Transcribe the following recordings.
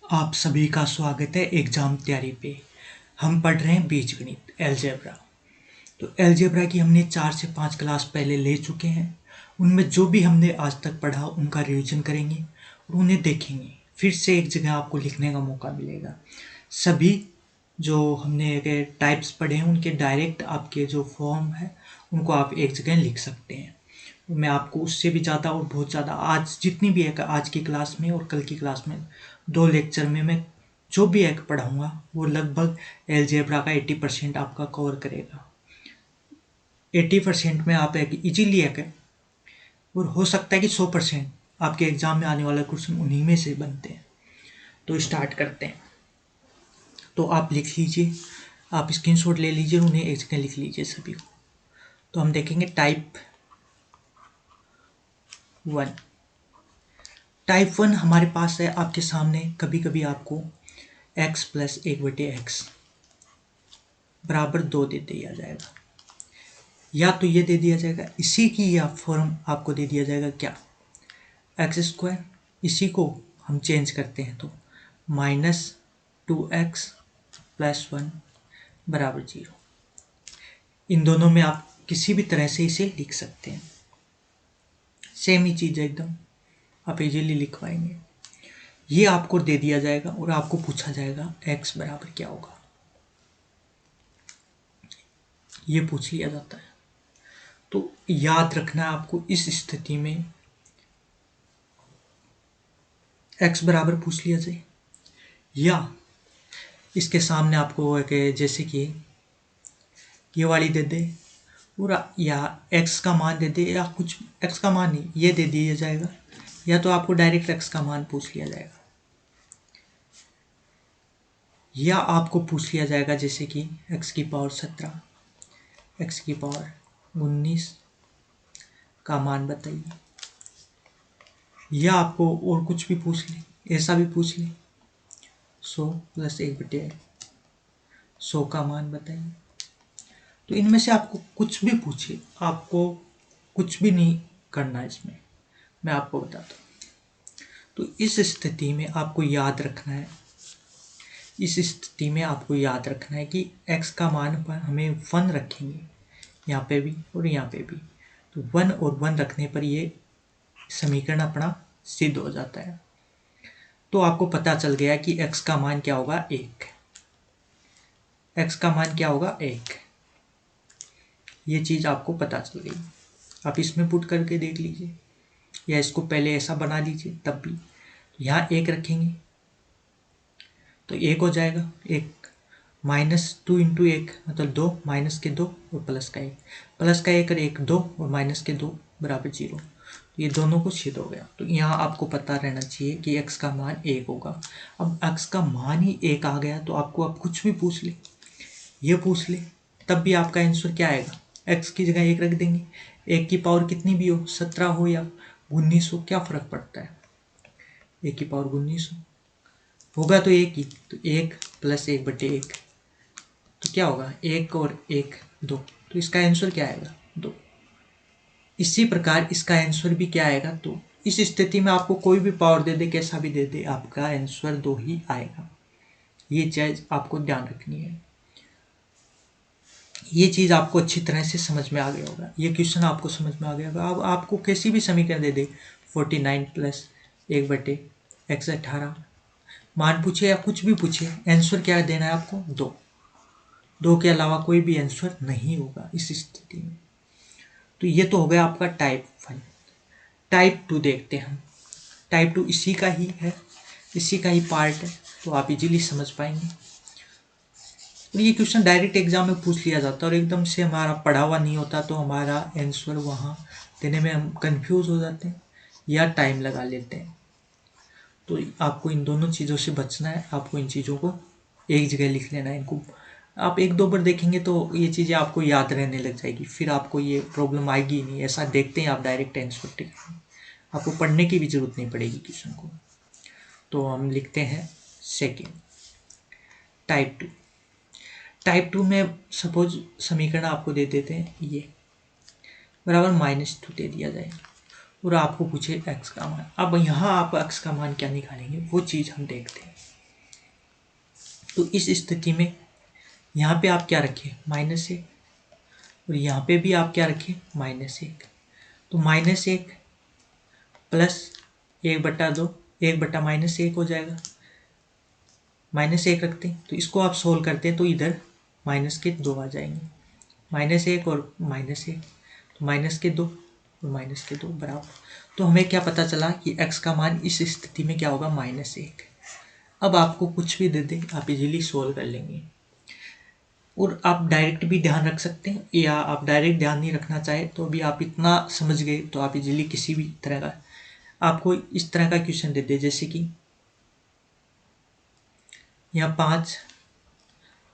आप सभी का स्वागत है एग्जाम तैयारी पे। हम पढ़ रहे हैं बीजगणित अलजेब्रा। तो अलजेब्रा की हमने 4 से 5 क्लास पहले ले चुके हैं। उनमें जो भी हमने आज तक पढ़ा उनका रिवीजन करेंगे और उन्हें देखेंगे। फिर से एक जगह आपको लिखने का मौका मिलेगा। सभी जो हमने टाइप्स पढ़े हैं उनके डायरेक्ट आपके जो फॉर्म है उनको आप एक जगह लिख सकते हैं। मैं आपको उससे भी ज़्यादा और बहुत ज़्यादा आज जितनी भी है आज की क्लास में और कल की क्लास में 2 लेक्चर में मैं जो भी एक पढ़ाऊँगा वो लगभग अलजेब्रा का 80% आपका कवर करेगा। 80% में आप एक इजीली एक और हो सकता है कि 100% आपके एग्जाम में आने वाला क्वेश्चन उन्हीं में से बनते हैं। तो स्टार्ट करते हैं। तो आप लिख लीजिए, आप स्क्रीनशॉट ले लीजिए, उन्हें एक जगह लिख लीजिए सभी को। तो हम देखेंगे टाइप 1। टाइप 1 हमारे पास है आपके सामने। कभी कभी आपको x प्लस 1/x बराबर 2 दे दिया जाएगा, या तो ये दे दिया जाएगा इसी की, या फॉर्म आपको दे दिया जाएगा क्या, x²। इसी को हम चेंज करते हैं तो -2x + 1 बराबर 0। इन दोनों में आप किसी भी तरह से इसे लिख सकते हैं। सेम ही चीज़ है एकदम, आप इजीली लिख पाएंगे। ये आपको दे दिया जाएगा और आपको पूछा जाएगा x बराबर क्या होगा, ये पूछ लिया जाता है। तो याद रखना है आपको इस स्थिति में x बराबर पूछ लिया जाए, या इसके सामने आपको जैसे कि ये वाली दे दे और या x का मान दे दे, या कुछ x का मान नहीं ये दे दिया जाएगा, या तो आपको डायरेक्ट x का मान पूछ लिया जाएगा, या आपको पूछ लिया जाएगा जैसे कि x⁻17 x⁻19 का मान बताइए, या आपको और कुछ भी पूछ ले, ऐसा भी पूछ ले 100 + 1/100 का मान बताइए। तो इनमें से आपको कुछ भी पूछे, आपको कुछ भी नहीं करना है इसमें, मैं आपको बताता हूँ। तो इस स्थिति में आपको याद रखना है, कि x का मान पर हमें 1 रखेंगे, यहाँ पे भी और यहाँ पे भी। तो 1 और 1 रखने पर ये समीकरण अपना सिद्ध हो जाता है। तो आपको पता चल गया कि x का मान क्या होगा, 1। x का मान क्या होगा, 1। ये चीज़ आपको पता चल गई। आप इसमें पुट करके देख लीजिए, या इसको पहले ऐसा बना लीजिए तब भी। यहाँ 1 रखेंगे तो 1 हो जाएगा। 1 -2 × 1 मतलब 2, माइनस के 2 और प्लस का 1, प्लस का 1 और 1 2 और माइनस के 2 बराबर 0। तो ये दोनों को सिद्ध हो गया। तो यहाँ आपको पता रहना चाहिए कि x का मान 1 होगा। अब x का मान ही 1 आ गया तो आपको अब कुछ भी पूछ ले, ये पूछ ले, तब भी आपका आंसर क्या आएगा, x की जगह 1 रख देंगे। 1 की पावर कितनी भी हो, 17 हो या 19 हो, क्या फ़र्क पड़ता है, 1 की पावर 19 होगा तो 1 ही। तो 1 + 1/1 तो क्या होगा, 1 और 1 2। तो इसका आंसर क्या आएगा, 2। इसी प्रकार इसका आंसर भी क्या आएगा, तो इस स्थिति में आपको कोई भी पावर दे दे, कैसा भी दे दे, आपका आंसर 2 ही आएगा। ये चीज़ आपको ध्यान रखनी है। ये चीज़ आपको अच्छी तरह से समझ में आ गया होगा, ये क्वेश्चन आपको समझ में आ गया होगा। अब आपको कैसी भी समीकरण दे दे, 49 + 1/x 18 मान पूछे या कुछ भी पूछे, आंसर क्या देना है आपको, 2। 2 के अलावा कोई भी आंसर नहीं होगा इस स्थिति में। तो ये तो हो गया आपका टाइप 1। टाइप 2 देखते हैं हम। टाइप 2 इसी का ही है, इसी का ही पार्ट है, तो आप इजीली समझ पाएंगे। और ये क्वेश्चन डायरेक्ट एग्जाम में पूछ लिया जाता है और एकदम से हमारा पढ़ा हुआ नहीं होता, तो हमारा आंसर वहाँ देने में हम कंफ्यूज हो जाते हैं या टाइम लगा लेते हैं। तो आपको इन दोनों चीज़ों से बचना है। आपको इन चीज़ों को एक जगह लिख लेना है। इनको आप 1-2 बार देखेंगे तो ये चीज़ें आपको याद रहने लग जाएगी, फिर आपको ये प्रॉब्लम आएगी ही नहीं। ऐसा देखते हैं आप डायरेक्ट आंसर टिक, आपको पढ़ने की भी जरूरत नहीं पड़ेगी क्वेश्चन को। तो हम लिखते हैं सेकेंड, टाइप 2। टाइप 2 में सपोज समीकरण आपको दे देते हैं, ये बराबर -2 दे दिया जाए और आपको पूछे x का मान। अब यहाँ आप x का मान क्या निकालेंगे वो चीज़ हम देखते हैं। तो इस स्थिति में यहाँ पे आप क्या रखें, -1, और यहाँ पे भी आप क्या रखें, -1। तो -1 प्लस 1/2, 1/-1 हो जाएगा। -1 रखते हैं तो इसको आप सोल्व करते हैं तो इधर -2 आ जाएंगे। -1 और -1 तो -2 और -2 बराबर। तो हमें क्या पता चला कि x का मान इस स्थिति में क्या होगा, -1। अब आपको कुछ भी दे दे आप इजीली सोल्व कर लेंगे, और आप डायरेक्ट भी ध्यान रख सकते हैं, या आप डायरेक्ट ध्यान नहीं रखना चाहे तो भी आप इतना समझ गए तो आप इजीली किसी भी तरह का, आपको इस तरह का क्वेश्चन दे दे जैसे कि यहाँ 5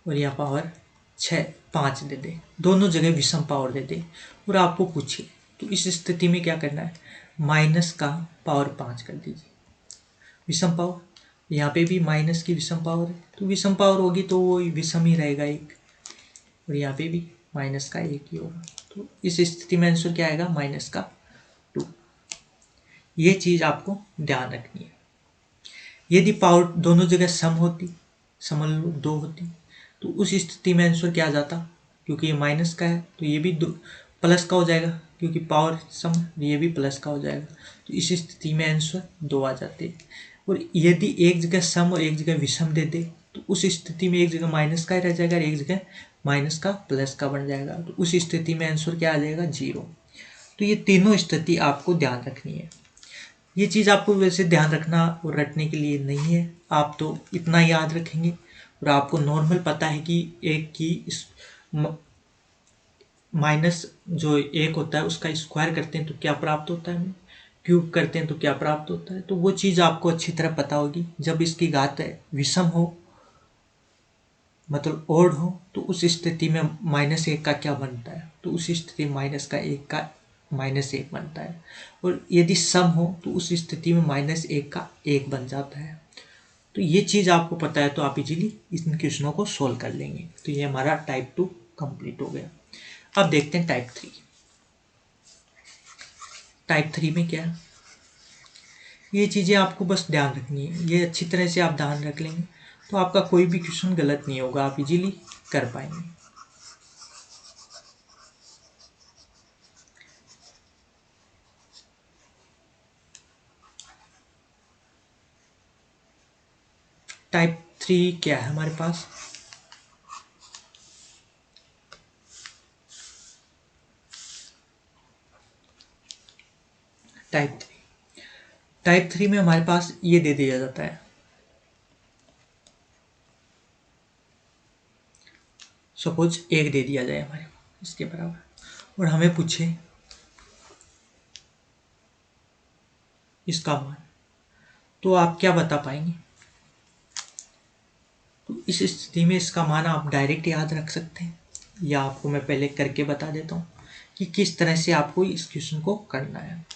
और यहाँ पावर 6, 5 दे दे, दोनों जगह विषम पावर दे दे और आपको पूछिए, तो इस स्थिति में क्या करना है, माइनस का पावर 5 कर दीजिए विषम पावर। यहाँ पे भी माइनस की विषम पावर है, तो विषम पावर होगी तो वो विषम ही रहेगा एक, और यहाँ पे भी माइनस का 1 ही होगा। तो इस स्थिति में आंसर क्या आएगा, -2। ये चीज़ आपको ध्यान रखनी है। यदि पावर दोनों जगह सम होती, समझ लो 2 होती, तो उस स्थिति में आंसर क्या आ जाता, क्योंकि ये माइनस का है तो ये भी प्लस का हो जाएगा, क्योंकि पावर सम, ये भी प्लस का हो जाएगा। तो इस स्थिति में आंसर 2 आ जाते। और यदि एक जगह सम और एक जगह विषम दे दे तो उस स्थिति में एक जगह माइनस का ही रह जाएगा और एक जगह माइनस का प्लस का बन जाएगा। तो उस स्थिति में आंसर क्या आ जाएगा, 0। तो ये तीनों स्थिति आपको ध्यान रखनी है। ये चीज़ आपको वैसे ध्यान रखना और रटने के लिए नहीं है, आप तो इतना याद रखेंगे और आपको नॉर्मल पता है कि एक की माइनस जो 1 होता है उसका स्क्वायर करते हैं तो क्या प्राप्त होता है, हमें क्यूब करते हैं तो क्या प्राप्त होता है। तो वो चीज़ आपको अच्छी तरह पता होगी। जब इसकी घात विषम हो, मतलब ओड हो, तो उस स्थिति में -1 का क्या बनता है, तो उस स्थिति में -1 का -1 बनता है। और यदि सम हो तो उस स्थिति में -1 का 1 बन जाता है। तो ये चीज़ आपको पता है तो आप इजीली इन क्वेश्चनों को सोल्व कर लेंगे। तो ये हमारा टाइप 2 कंप्लीट हो गया। अब देखते हैं टाइप 3। टाइप 3 में क्या है, ये चीज़ें आपको बस ध्यान रखनी है। ये अच्छी तरह से आप ध्यान रख लेंगे तो आपका कोई भी क्वेश्चन गलत नहीं होगा, आप इजीली कर पाएंगे। टाइप 3 क्या है हमारे पास, टाइप 3 में हमारे पास ये दे दिया जाता है, सपोज 1 दे दिया जाए हमारे इसके बराबर, और हमें पूछे इसका मान, तो आप क्या बता पाएंगे। तो इस स्थिति में इसका मान आप डायरेक्ट याद रख सकते हैं, या आपको मैं पहले करके बता देता हूँ कि किस तरह से आपको इस क्वेश्चन को करना है।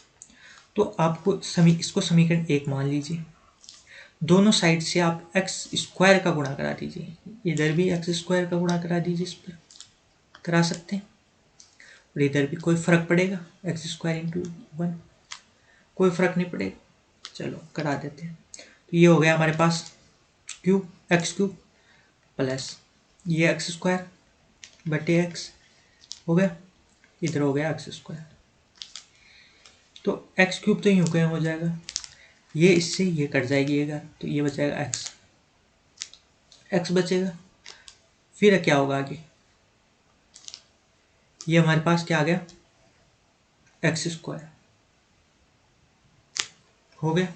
तो आपको इसको समीकरण 1 मान लीजिए, दोनों साइड से आप x² का गुणा करा दीजिए, इधर भी x² का गुणा करा दीजिए, इस पर करा सकते हैं, और इधर भी कोई फर्क पड़ेगा, x² × 1 कोई फर्क नहीं पड़ेगा, चलो करा देते हैं। तो ये हो गया हमारे पास x³ प्लस ये x² बटे x हो गया, इधर हो गया x²। तो x³ तो यूं कहीं हो जाएगा, ये इससे ये कट जाएगी एक, तो ये बचेगा x बचेगा। फिर क्या होगा आगे, ये हमारे पास क्या आ गया, x² हो गया।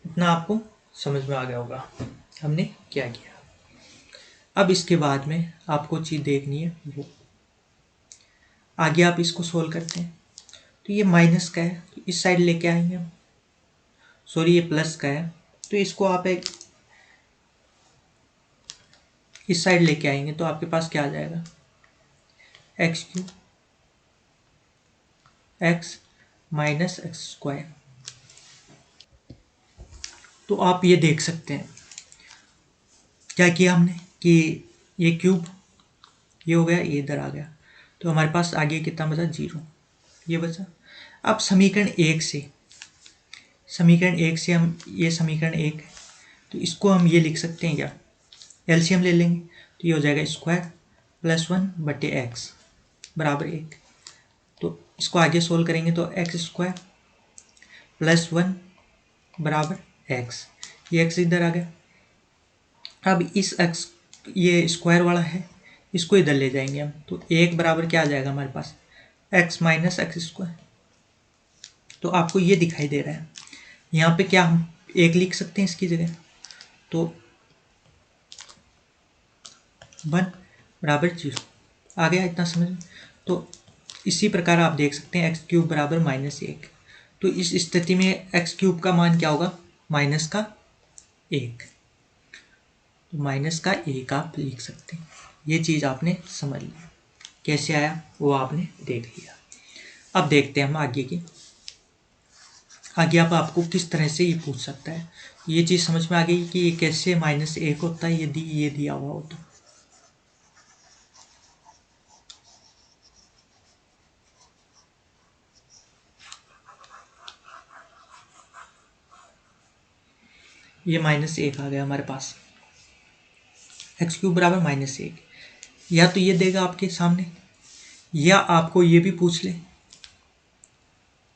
इतना आपको समझ में आ गया होगा हमने क्या किया। अब इसके बाद में आपको चीज़ देखनी है, वो आगे आप इसको सोल्व करते हैं। तो ये माइनस का है तो इस साइड लेके आएंगे हम, सॉरी ये प्लस का है तो इसको आप एक इस साइड लेके आएंगे तो आपके पास क्या आ जाएगा, x³ x माइनस x²। तो आप ये देख सकते हैं क्या किया हमने कि ये क्यूब ये हो गया, ये इधर आ गया, तो हमारे पास आगे कितना बचा, 0 ये बचा। अब समीकरण 1 से हम ये समीकरण 1 है तो इसको हम ये लिख सकते हैं क्या, एलसीएम ले लेंगे तो ये हो जाएगा स्क्वायर प्लस 1/x बराबर 1। तो इसको आगे सोल्व करेंगे तो एक्स स्क्वायर प्लस 1 बराबर एक्स, ये एक्स इधर आ गया। अब इस एक्स, ये स्क्वायर वाला है, इसको इधर ले जाएंगे हम, तो एक बराबर क्या आ जाएगा हमारे पास, एक्स माइनस एक्स स्क्वायर। तो आपको ये दिखाई दे रहा है, यहाँ पे क्या हम एक लिख सकते हैं इसकी जगह, तो 1 बराबर 0 आ गया, इतना समझ में। तो इसी प्रकार आप देख सकते हैं एक्स क्यूब बराबर -1। तो इस स्थिति में एक्स क्यूब का मान क्या होगा, -1। तो -1 आप लिख सकते हैं। ये चीज़ आपने समझ ली, कैसे आया वो आपने देख लिया। अब देखते हैं हम आगे की, आगे आप आपको किस तरह से ये पूछ सकता है। ये चीज़ समझ में आ गई कि ये कैसे -1 होता है यदि ये दिया हुआ हो तो। ये -1 आ गया हमारे पास, एक्स क्यूब बराबर -1। या तो ये देगा आपके सामने, या आपको ये भी पूछ ले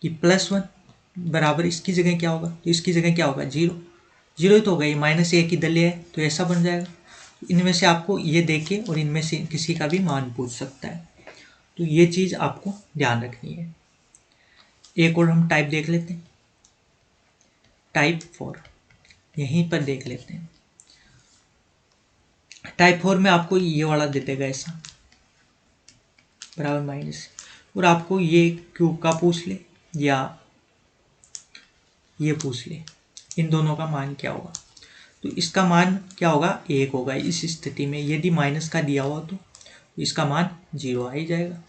कि +1 बराबर इसकी जगह क्या होगा, तो इसकी जगह क्या होगा 0। 0 ही तो होगा, ये -1 इधर ले आए तो ऐसा बन जाएगा। इनमें से आपको ये दे के और इनमें से किसी का भी मान पूछ सकता है, तो ये चीज़ आपको ध्यान रखनी है। एक और हम टाइप देख लेते हैं, टाइप 4 यहीं पर देख लेते हैं। टाइप 4 में आपको ये वाला दे देगा ऐसा बराबर माइनस, और आपको ये क्यूब का पूछ ले या ये पूछ ले, इन दोनों का मान क्या होगा। तो इसका मान क्या होगा, 1 होगा। इस स्थिति में यदि माइनस का दिया हुआ तो इसका मान 0 आ ही जाएगा,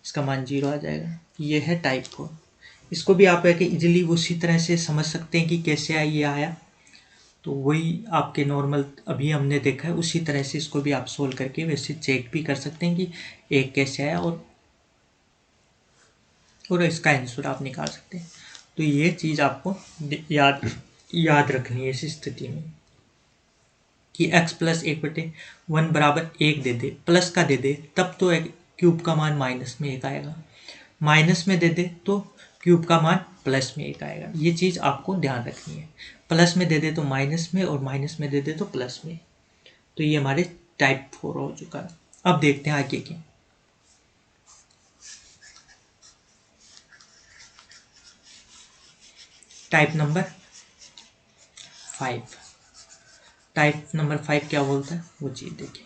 इसका मान 0 आ जाएगा। ये है टाइप 4। इसको भी आप इजीली उसी तरह से समझ सकते हैं कि कैसे ये आया, तो वही आपके नॉर्मल अभी हमने देखा है उसी तरह से इसको भी आप सोल्व करके वैसे चेक भी कर सकते हैं कि एक कैसे आया, और इसका आंसर आप निकाल सकते हैं। तो ये चीज़ आपको याद रखनी है इस स्थिति में कि x + 1/1 बराबर 1 दे दे, प्लस का दे दे तब तो क्यूब का मान माइनस में 1 आएगा, माइनस में दे दे तो क्यूब का मान प्लस में 1 आएगा। ये चीज़ आपको ध्यान रखनी है, प्लस में दे दे तो माइनस में, और माइनस में दे दे तो प्लस में। तो ये हमारे टाइप 4 हो चुका है। अब देखते हैं आगे के, टाइप नंबर 5। टाइप नंबर 5 क्या बोलता है वो चीज़ देखिए।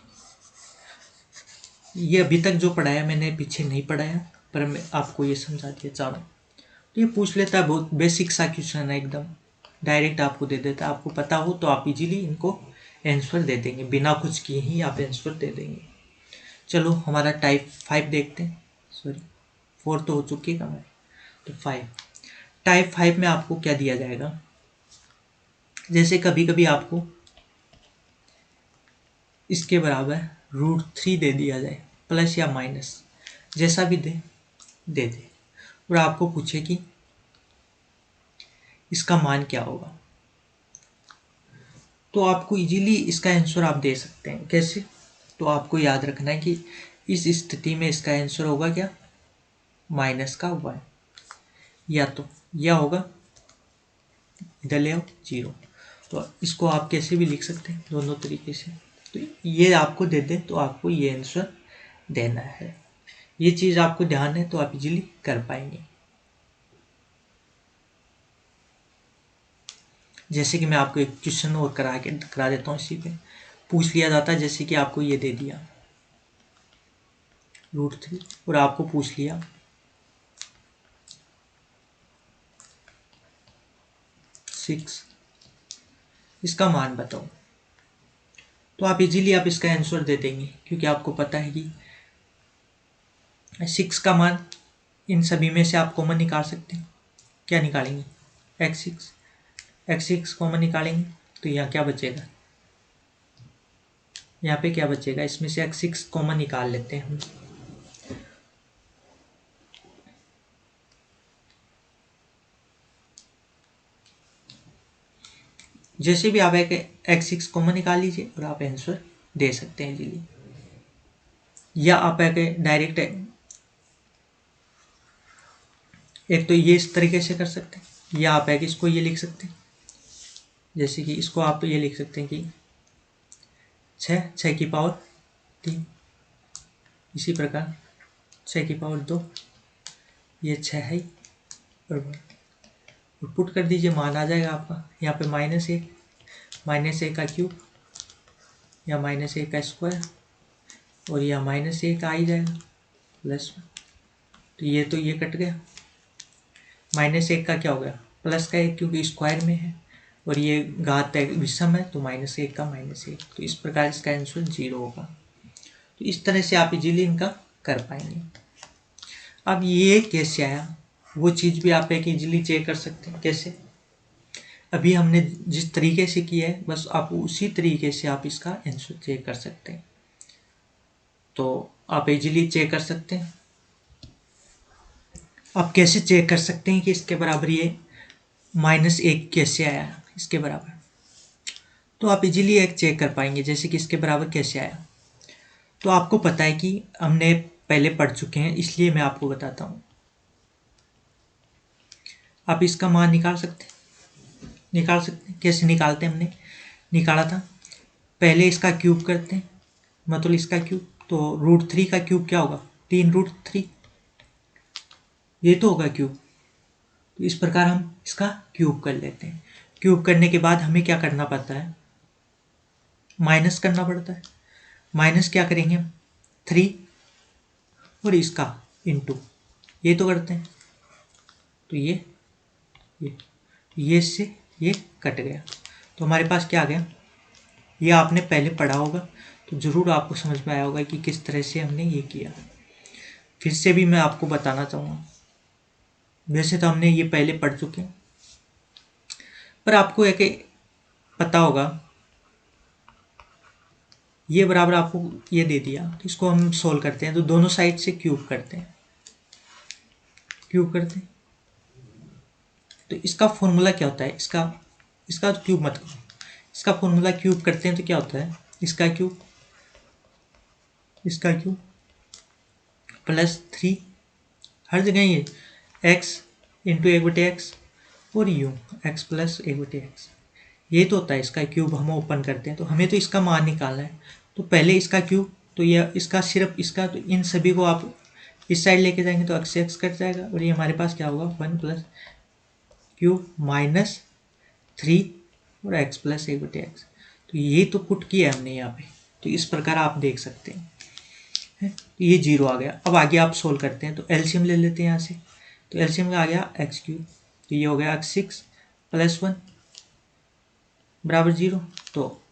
ये अभी तक जो पढ़ाया मैंने पीछे नहीं पढ़ाया, पर मैं आपको ये समझा दिया चारों। तो ये पूछ लेता है, बहुत बेसिक सा क्वेश्चन है, एकदम डायरेक्ट आपको दे देता है। आपको पता हो तो आप इजीली इनको आंसर दे देंगे, बिना कुछ किए ही आप आंसर दे देंगे। चलो हमारा टाइप 5 देखते हैं, सॉरी 4 तो हो चुकी है हमारी, तो 5। टाइप 5 में आपको क्या दिया जाएगा, जैसे कभी कभी आपको इसके बराबर √3 दे दिया जाए, प्लस या माइनस जैसा भी दे दे, और आपको पूछे कि इसका मान क्या होगा, तो आपको इजीली इसका आंसर आप दे सकते हैं। कैसे, तो आपको याद रखना है कि इस स्थिति में इसका आंसर होगा क्या, -1, या तो यह होगा, इधर ले आओ 0। तो इसको आप कैसे भी लिख सकते हैं, दोनों तरीके से। तो ये आपको दे दे तो आपको ये आंसर देना है। ये चीज़ आपको ध्यान है तो आप इजीली कर पाएंगे। जैसे कि मैं आपको एक क्वेश्चन और करा देता हूँ, इसी पे पूछ लिया जाता है। जैसे कि आपको ये दे दिया √3, और आपको पूछ लिया 6, इसका मान बताओ, तो आप इजीली आप इसका आंसर दे देंगे, क्योंकि आपको पता है कि 6 का मान इन सभी में से आप कॉमन निकाल सकते हैं। क्या निकालेंगे, x6 कॉमन निकालेंगे तो यहाँ क्या बचेगा, यहाँ पे क्या बचेगा, इसमें से x6 कॉमन निकाल लेते हैं हम। जैसे भी आप एक x6 कॉमन निकाल लीजिए और आप आंसर दे सकते हैं इजीली, या आप एक डायरेक्ट एक तो ये इस तरीके से कर सकते हैं, या आप एक इसको ये लिख सकते हैं, जैसे कि इसको आप ये लिख सकते हैं कि 6 की पावर 3, इसी प्रकार 6 की पावर 2, ये 6 है और पुट कर दीजिए, मान आ जाएगा आपका यहाँ पे -1 का क्यूब या -1 का स्क्वायर, और यह -1 आ ही जाएगा +1। तो ये कट गया, -1 का क्या हो गया प्लस का 1, क्योंकि स्क्वायर में है और ये घात है विषम है, तो -1 का -1, तो इस प्रकार इसका आंसर 0 होगा। तो इस तरह से आप इजीली इनका कर पाएंगे। अब ये कैसे आया वो चीज़ भी आप एक इजीली चेक कर सकते हैं। कैसे? अभी हमने जिस तरीके से किया है बस आप उसी तरीके से आप इसका आंसर चेक कर सकते हैं। तो आप इजीली चेक कर सकते हैं। आप कैसे चेक कर सकते हैं कि इसके बराबर ये -1 कैसे आया इसके बराबर? तो आप इजीली एक चेक कर पाएंगे, जैसे कि इसके बराबर कैसे आया। तो आपको पता है कि हमने पहले पढ़ चुके हैं, इसलिए मैं आपको बताता हूँ। आप इसका मान निकाल सकते हैं। कैसे निकालते हैं? हमने निकाला था, पहले इसका क्यूब करते हैं, मतलब इसका क्यूब, तो √3 का क्यूब क्या होगा 3√3, ये तो होगा क्यूब। तो इस प्रकार हम इसका क्यूब कर लेते हैं। क्यूब करने के बाद हमें क्या करना पड़ता है? माइनस करना पड़ता है। माइनस क्या करेंगे हम 3 और इसका इंटू ये तो करते हैं, तो ये इससे ये कट गया, तो हमारे पास क्या आ गया? ये आपने पहले पढ़ा होगा तो ज़रूर आपको समझ में आया होगा कि किस तरह से हमने ये किया। फिर से भी मैं आपको बताना चाहूँगा, वैसे तो हमने ये पहले पढ़ चुके हैं, पर आपको एक पता होगा, ये बराबर आपको ये दे दिया, तो इसको हम सोल्व करते हैं। तो दोनों साइड से क्यूब करते हैं, तो इसका फॉर्मूला क्या होता है? इसका तो क्यूब मत करो, इसका फॉर्मूला क्यूब करते हैं तो क्या होता है? इसका क्यूब +3, हर जगह ये x इंटू 1/x और यू x + 1/x, ये तो होता है इसका क्यूब। हम ओपन करते हैं तो हमें तो इसका मान निकालना है, तो पहले इसका क्यूब, तो ये इसका सिर्फ इसका, तो इन सभी को आप इस साइड लेके जाएंगे तो x कट जाएगा और ये हमारे पास क्या होगा 1 + क्यूब -3 और x + 1/x। तो ये तो पुट किया हमने यहाँ पे, तो इस प्रकार आप देख सकते हैं। तो ये 0 आ गया। अब आगे आप सोल्व करते हैं, तो एलसीएम ले लेते हैं यहाँ से, तो एलसीएम का आ गया x3, तो ये हो गया x6 + 1 बराबर 0, तो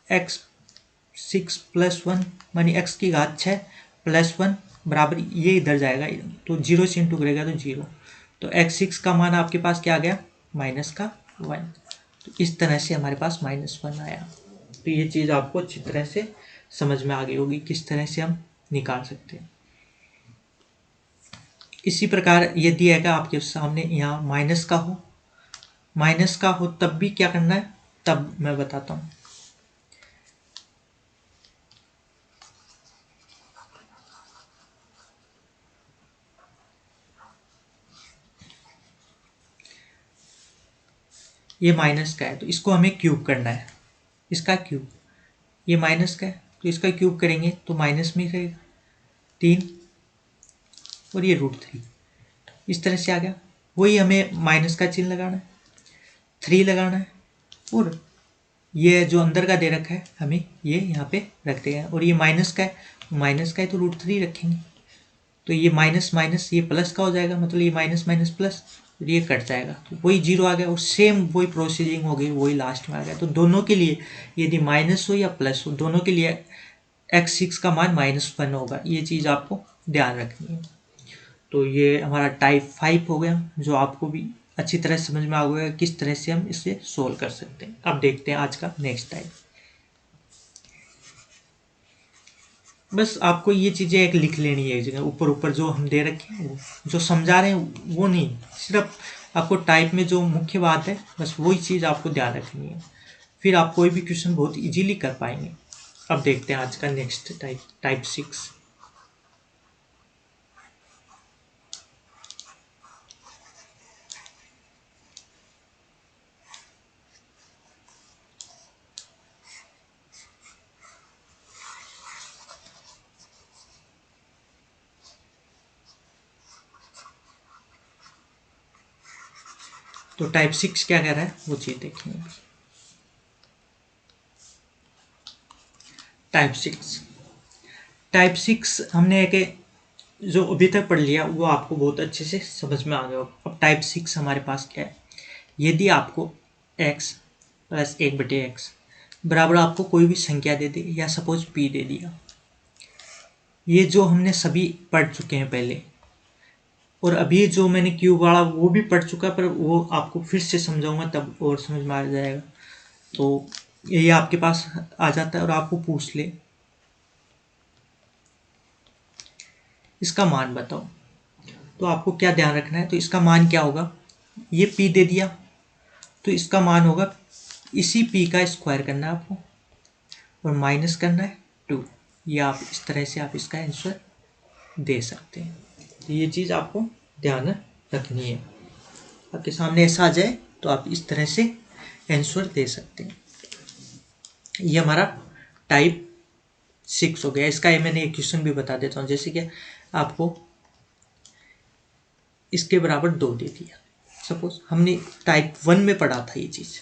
x6 + 1 मानी x की घात 6 + 1 बराबर, ये इधर जाएगा तो 0 से इंटू करेगा तो 0, तो x6 का मान आपके पास क्या आ गया -1। तो इस तरह से हमारे पास -1 आया। तो ये चीज़ आपको अच्छी तरह से समझ में आ गई होगी किस तरह से हम निकाल सकते हैं। इसी प्रकार यदि आएगा आपके सामने यहाँ माइनस का हो तब भी क्या करना है, तब मैं बताता हूँ। ये माइनस का है तो इसको हमें क्यूब करना है, इसका क्यूब। ये माइनस का है तो इसका क्यूब करेंगे तो माइनस में रहेगा 3 और ये √3, इस तरह से आ गया। वही हमें माइनस का चिन्ह लगाना है, 3 लगाना है, और ये जो अंदर का दे रखा है हमें ये यहाँ पे रख देगा, और ये माइनस का है तो √3 रखेंगे। तो ये माइनस माइनस ये प्लस का हो जाएगा, मतलब ये माइनस माइनस प्लस, ये कट जाएगा, तो वही 0 आ गया। और सेम वही प्रोसीजिंग हो गई, वही लास्ट में आ गया। तो दोनों के लिए यदि माइनस हो या प्लस हो, दोनों के लिए x6 का मान -1 होगा। ये चीज़ आपको ध्यान रखनी है। तो ये हमारा टाइप 5 हो गया, जो आपको भी अच्छी तरह समझ में आ गया किस तरह से हम इसे सोल्व कर सकते हैं। अब देखते हैं आज का नेक्स्ट टाइप। बस आपको ये चीज़ें एक लिख लेनी है एक जगह, ऊपर जो हम दे रखे हैं, वो जो समझा रहे हैं वो नहीं, सिर्फ आपको टाइप में जो मुख्य बात है बस वही चीज़ आपको ध्यान रखनी है। फिर आप कोई भी क्वेश्चन बहुत इजीली कर पाएंगे। अब देखते हैं आज का नेक्स्ट टाइप 6। तो टाइप 6 क्या कह रहा है वो चीज देखेंगे। टाइप सिक्स हमने एक जो अभी तक पढ़ लिया वो आपको बहुत अच्छे से समझ में आ गया। अब टाइप 6 हमारे पास क्या है, यदि आपको x प्लस 1/x बराबर आपको कोई भी संख्या दे दे, या सपोज p दे दिया, ये जो हमने सभी पढ़ चुके हैं पहले, और अभी जो मैंने क्यूब वाला वो भी पढ़ चुका, पर वो आपको फिर से समझाऊंगा तब और समझ में आ जाएगा। तो ये आपके पास आ जाता है और आपको पूछ ले इसका मान बताओ, तो आपको क्या ध्यान रखना है, तो इसका मान क्या होगा, ये p दे दिया तो इसका मान होगा, इसी p का स्क्वायर करना है आपको और माइनस करना है 2। ये आप इस तरह से आप इसका आंसर दे सकते हैं। तो ये चीज़ आपको ध्यान रखनी है। आपके सामने ऐसा आ जाए तो आप इस तरह से आंसर दे सकते हैं। ये हमारा टाइप 6 हो गया। इसका ये मैंने एक क्वेश्चन भी बता देता हूँ, जैसे कि आपको इसके बराबर 2 दे दिया, सपोज हमने टाइप 1 में पढ़ा था ये चीज़,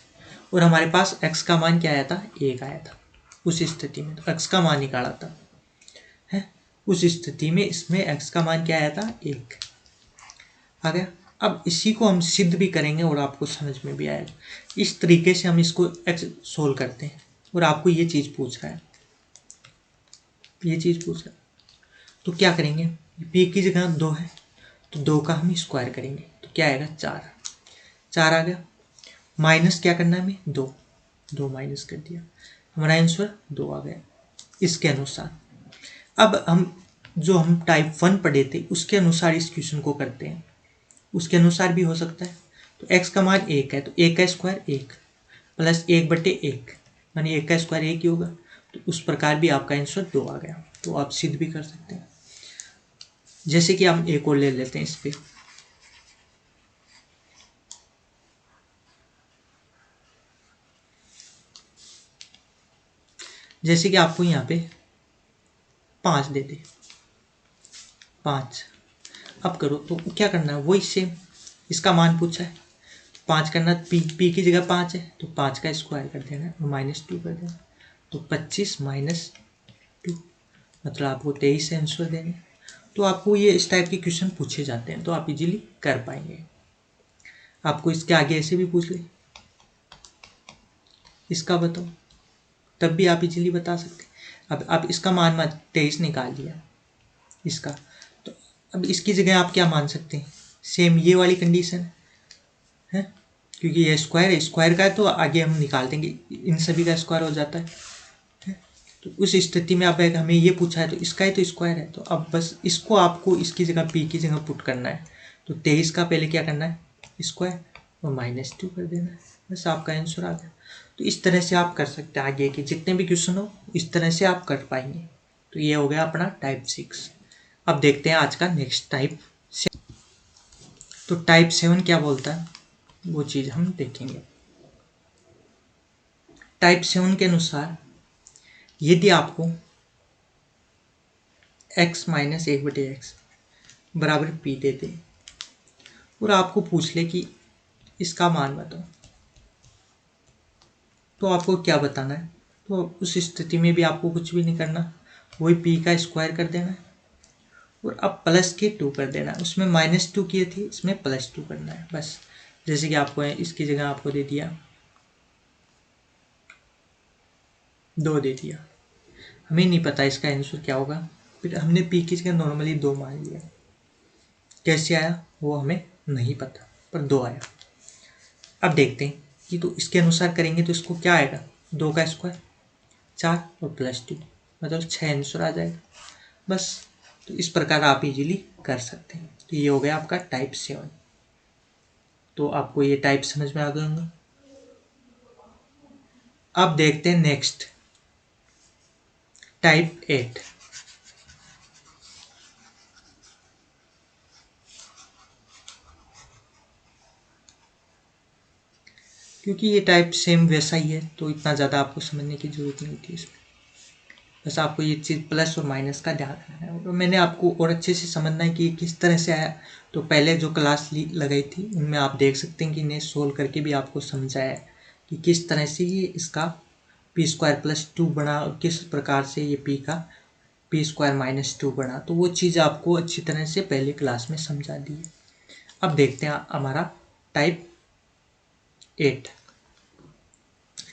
और हमारे पास x का मान क्या आया था, 1 आया था। उस स्थिति में तो x का मान निकाला था, है उस स्थिति में इसमें x का मान क्या आया था, 1 आ गया। अब इसी को हम सिद्ध भी करेंगे और आपको समझ में भी आएगा। इस तरीके से हम इसको x सोल्व करते हैं और आपको ये चीज़ पूछ रहा है, ये चीज़ पूछ रहा है, तो क्या करेंगे, p की जगह 2 है तो 2 का हम स्क्वायर करेंगे तो क्या आएगा, 4 आ गया। माइनस क्या करना है हमें, 2 माइनस कर दिया, हमारा आंसर 2 आ गया। इसके अनुसार अब हम टाइप 1 पढ़े थे उसके अनुसार इस क्वेश्चन को करते हैं, उसके अनुसार भी हो सकता है। तो x का मान 1 है तो 1 का स्क्वायर 1 प्लस 1/1 यानी 1 का स्क्वायर 1 ही होगा, तो उस प्रकार भी आपका आंसर 2 आ गया। तो आप सिद्ध भी कर सकते हैं। जैसे कि हम एक और ले लेते हैं इस पे, जैसे कि आपको यहाँ पे 5 दे दे, 5 अब करो तो क्या करना है, वही सेम इसका मान पूछा है, 5 करना, p की जगह 5 है तो 5 का स्क्वायर कर देना है और -2 कर देना, तो 25 - 2 मतलब आपको 23 आंसर देंगे। तो आपको ये इस टाइप के क्वेश्चन पूछे जाते हैं तो आप इजीली कर पाएंगे। आपको इसके आगे ऐसे भी पूछ ले इसका बताओ, तब भी आप इजीली बता सकते हैं। अब आप इसका मान 23 निकाल लिया इसका, तो अब इसकी जगह आप क्या मान सकते हैं, सेम ये वाली कंडीशन है, क्योंकि ये स्क्वायर का है तो आगे हम निकाल देंगे, इन सभी का स्क्वायर हो जाता है। तो उस स्थिति में आप हमें ये पूछा है तो इसका ही तो स्क्वायर है, तो अब बस इसको आपको इसकी जगह p की जगह पुट करना है। तो 23 का पहले क्या करना है, स्क्वायर और -2 कर देना है, बस आपका आंसर आ गया। तो इस तरह से आप कर सकते हैं, आगे के जितने भी क्वेश्चन हो इस तरह से आप कर पाएंगे। तो ये हो गया अपना टाइप 6। अब देखते हैं आज का नेक्स्ट टाइप। तो टाइप 7 क्या बोलता है वो चीज़ हम देखेंगे। टाइप 7 के अनुसार यदि आपको x - 1/x बराबर p दे दे और आपको पूछ ले कि इसका मान बताओ, तो आपको क्या बताना है, तो उस स्थिति में भी आपको कुछ भी नहीं करना, वही p का स्क्वायर कर देना है और अब प्लस के 2 कर देना है। उसमें -2 किए थे, इसमें +2 करना है बस। जैसे कि आपको इसकी जगह आपको दे दिया 2 दे दिया, हमें नहीं पता इसका आंसर क्या होगा, फिर हमने p की जगह नॉर्मली 2 मान लिया, कैसे आया वो हमें नहीं पता पर 2 आया। अब देखते हैं कि तो इसके अनुसार करेंगे तो इसको क्या आएगा, 2 का स्क्वायर 4 और +2 मतलब 6 आंसर आ जाएगा बस। तो इस प्रकार आप इजीली कर सकते हैं। तो ये हो गया आपका टाइप 7। तो आपको ये टाइप समझ में आ गए होंगे। अब देखते हैं नेक्स्ट टाइप 8। क्योंकि ये टाइप सेम वैसा ही है तो इतना ज़्यादा आपको समझने की ज़रूरत नहीं होती इसमें। बस आपको ये चीज़ प्लस और माइनस का ध्यान रखना है और मैंने आपको और अच्छे से समझना है कि किस तरह से आया। तो पहले जो क्लास लगाई थी उनमें आप देख सकते हैं कि इन्हें सोल्व करके भी आपको समझाया है कि किस तरह से ये इसका p² + 2 बना और किस प्रकार से ये p का p² - 2 बना। तो वो चीज़ आपको अच्छी तरह से पहले क्लास में समझा दी है। अब देखते हैं हमारा टाइप 8।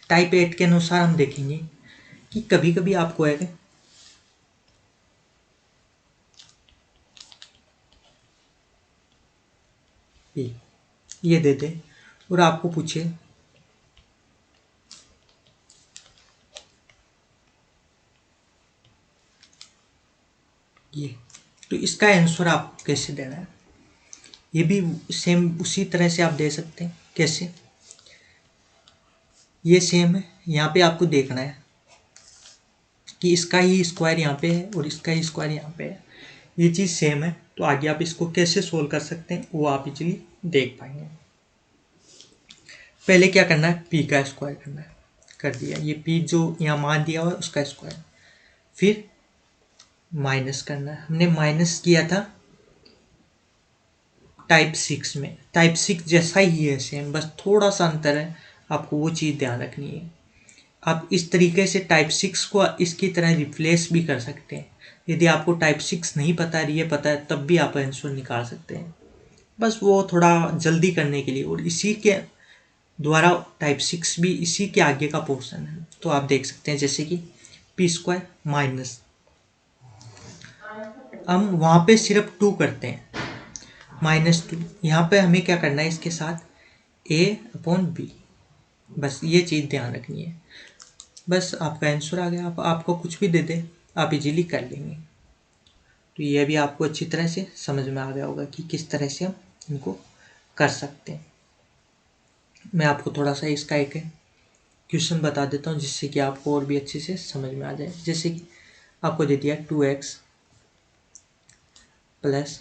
टाइप 8 के अनुसार हम देखेंगे कि कभी कभी आपको है ये दे दे और आपको पूछे ये, तो इसका आंसर आपको कैसे देना है। ये भी सेम उसी तरह से आप दे सकते हैं। कैसे, ये सेम है, यहाँ पे आपको देखना है कि इसका ही स्क्वायर यहाँ पे है और इसका ही स्क्वायर यहाँ पे है। ये चीज़ सेम है तो आगे आप इसको कैसे सोल्व कर सकते हैं वो आप इजीली देख पाएंगे। पहले क्या करना है, पी का स्क्वायर करना है। कर दिया, ये पी जो यहाँ मान दिया हुआ है उसका स्क्वायर। फिर माइनस करना है। हमने माइनस किया था टाइप 6 में। टाइप 6 जैसा ही है सेम, बस थोड़ा सा अंतर है, आपको वो चीज़ ध्यान रखनी है। आप इस तरीके से टाइप 6 को इसकी तरह रिप्लेस भी कर सकते हैं। यदि आपको टाइप 6 नहीं पता है, ये पता है, तब भी आप आंसर निकाल सकते हैं। बस वो थोड़ा जल्दी करने के लिए, और इसी के द्वारा टाइप 6 भी इसी के आगे का पोर्शन है। तो आप देख सकते हैं जैसे कि p² माइनस, हम वहाँ पे सिर्फ 2 करते हैं, -2। यहाँ पे हमें क्या करना है, इसके साथ a/b, बस ये चीज़ ध्यान रखनी है। बस आपका आंसर आ गया। आप आपको कुछ भी दे दे आप इजीली कर लेंगे। तो ये भी आपको अच्छी तरह से समझ में आ गया होगा कि किस तरह से हम इनको कर सकते हैं। मैं आपको थोड़ा सा इसका एक क्वेश्चन बता देता हूँ जिससे कि आपको और भी अच्छे से समझ में आ जाए। जैसे कि आपको दे दिया 2x प्लस,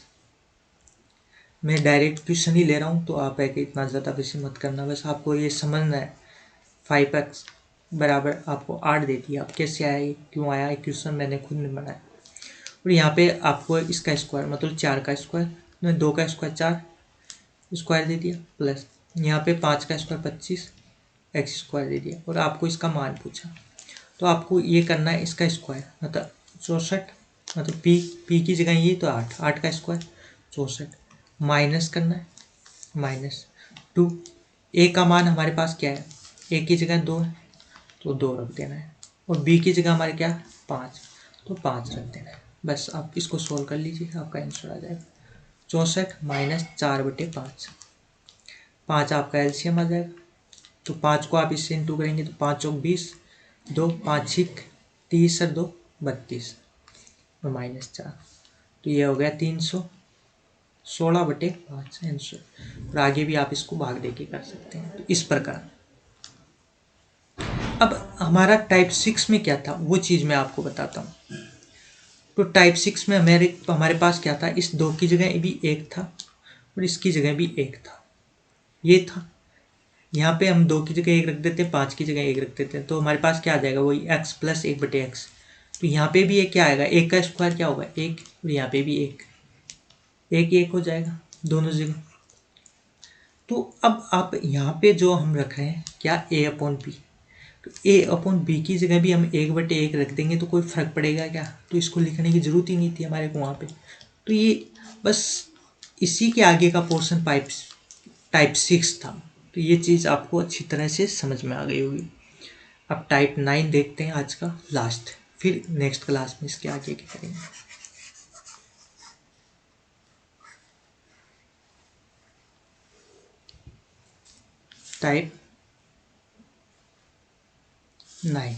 मैं डायरेक्ट क्वेश्चन ही ले रहा हूँ तो आप है कि इतना ज़्यादा वैसे मत करना, बस आपको ये समझना है। 5x बराबर आपको 8 दे दिया। अब कैसे आया, ये क्यों आया, क्वेश्चन मैंने खुद नहीं बनाया। और यहाँ पे आपको इसका स्क्वायर मतलब 4 का स्क्वायर, 2 का स्क्वायर 4 स्क्वायर दे दिया, प्लस यहाँ पे 5 का स्क्वायर 25 एक्स स्क्वायर दे दिया, और आपको इसका मान पूछा। तो आपको ये करना है इसका स्क्वायर मतलब 64, मतलब पी की जगह ये तो 8 का स्क्वायर 64, माइनस करना है -2। ए का मान हमारे पास क्या है, ए की जगह 2 है तो 2 रख देना है, और बी की जगह हमारे क्या 5 तो 5 रख देना है। बस आप इसको सोल्व कर लीजिए, आपका आंसर आ जाएगा 64 - 4/5। 5 आपका एलसीएम आ जाएगा, तो 5 को आप इससे इंटू करेंगे तो 5 चौक 20, 2 5 छिक 30 और 2 32 और -4, तो ये हो गया 316/5 आंसर। और आगे भी आप इसको भाग दे के कर सकते हैं। तो इस प्रकार अब हमारा टाइप 6 में क्या था वो चीज़ मैं आपको बताता हूँ। तो टाइप 6 में हमारे पास क्या था, इस 2 की जगह भी 1 था और इसकी जगह भी 1 था, ये था। यहाँ पे हम 2 की जगह 1 रख देते हैं, 5 की जगह 1 रख देते हैं, तो हमारे पास क्या आ जाएगा वही x + 1/x। तो यहाँ पे भी एक क्या आएगा, 1 का स्क्वायर क्या होगा 1, और यहाँ पे भी 1 1 हो जाएगा दोनों जगह। तो अब आप यहाँ पे जो हम रख रहे हैं क्या a/b, तो a/b की जगह भी हम 1/1 रख देंगे तो कोई फर्क पड़ेगा क्या, तो इसको लिखने की जरूरत ही नहीं थी हमारे को वहाँ पे। तो ये बस इसी के आगे का पोर्शन टाइप 6 था। तो ये चीज़ आपको अच्छी तरह से समझ में आ गई होगी। अब टाइप 9 देखते हैं आज का लास्ट, फिर नेक्स्ट क्लास में इसके आगे क्या करेंगे। टाइप 9,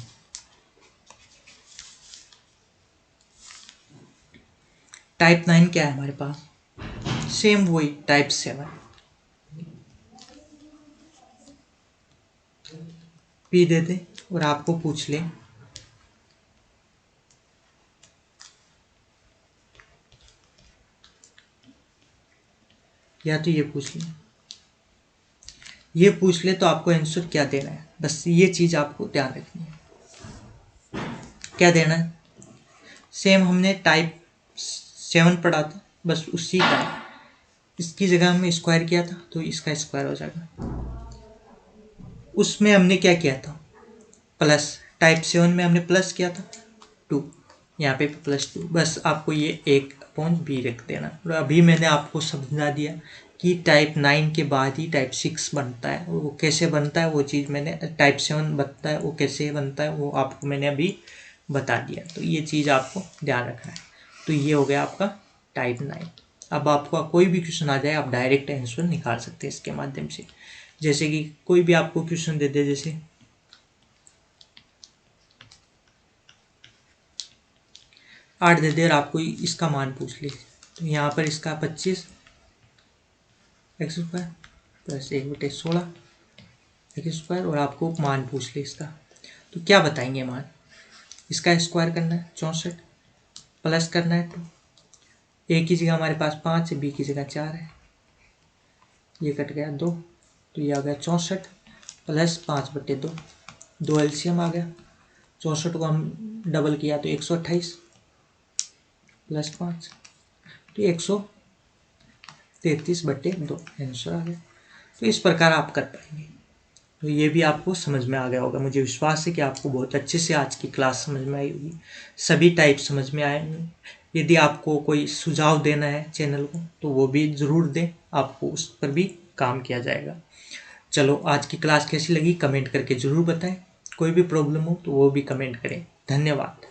टाइप 9 क्या है हमारे पास, सेम वही टाइप 7। पी दे दे और आपको पूछ ले या तो ये पूछ ले तो आपको आंसर क्या देना है, बस ये चीज़ आपको ध्यान रखनी है। क्या देना है? सेम हमने टाइप 7 पढ़ा था, बस उसी का है। इसकी जगह हमने स्क्वायर किया था तो इसका स्क्वायर हो जाएगा। उसमें हमने क्या किया था? प्लस। टाइप 7 में हमने प्लस किया था 2, यहाँ पे +2। बस आपको ये 1/b रख देना। और अभी मैंने आपको समझा दिया कि टाइप 9 के बाद ही टाइप 6 बनता है। वो कैसे बनता है वो चीज़ मैंने, टाइप 7 बनता है वो कैसे बनता है वो आपको मैंने अभी बता दिया। तो ये चीज़ आपको ध्यान रखना है। तो ये हो गया आपका टाइप 9। अब आपका कोई भी क्वेश्चन आ जाए आप डायरेक्ट आंसर निकाल सकते हैं इसके माध्यम से। जैसे कि कोई भी आपको क्वेश्चन दे दे, जैसे 8 दे दे और आपको इसका मान पूछ ले, तो यहाँ पर इसका 25 x square plus 1/16 x square और आपको मान पूछ ले इसका, तो क्या बताएंगे मान? इसका स्क्वायर करना है 64, प्लस करना है 2, ए की जगह हमारे पास 5 है, बी की जगह 4 है, ये कट गया 2, तो ये आ गया 64 प्लस 5/2, 2 एलसीएम आ गया। 64 को हम डबल किया तो 128 प्लस 5, तो 133/2 आंसर आ गया। तो इस प्रकार आप कर पाएंगे। तो ये भी आपको समझ में आ गया होगा। मुझे विश्वास है कि आपको बहुत अच्छे से आज की क्लास समझ में आई होगी, सभी टाइप समझ में आए होंगे। यदि आपको कोई सुझाव देना है चैनल को तो वो भी ज़रूर दें, आपको उस पर भी काम किया जाएगा। चलो, आज की क्लास कैसी लगी कमेंट करके ज़रूर बताएं। कोई भी प्रॉब्लम हो तो वो भी कमेंट करें। धन्यवाद।